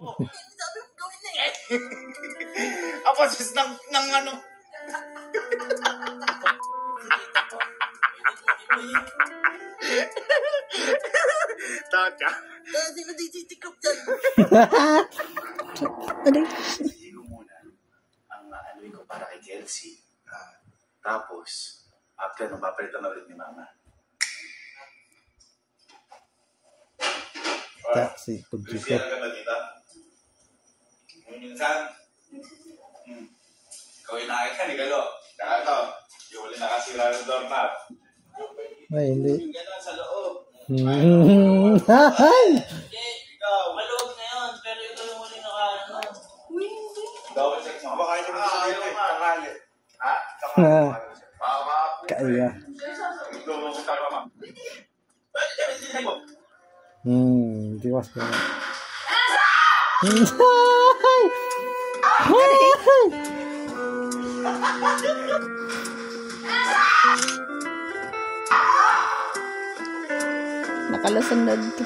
Sabi mo gawin na eh. Apa sis ng ano? Taka. Sino tititikap dyan? Sige ko muna ang ano ko para kay Chelsea. Tapos, after nung papalitan na ulit ni Mama. Taxi, pagkikot. Lucia, ka ba dito? Minsan, ikaw inaay ka ni Galo. Kaya ito, yung uli nakasira ng doorknob. Ay, hindi. Yung gano'n sa loob. Hay! Ikaw. Maluwag na yun, pero ito yung huli nakaano. Double check mo. Baka hindi mo sa dito eh. Tangali. Ha? Kaya. Lulungan ka pa, ma. Diwas na. Nakalusong na dito.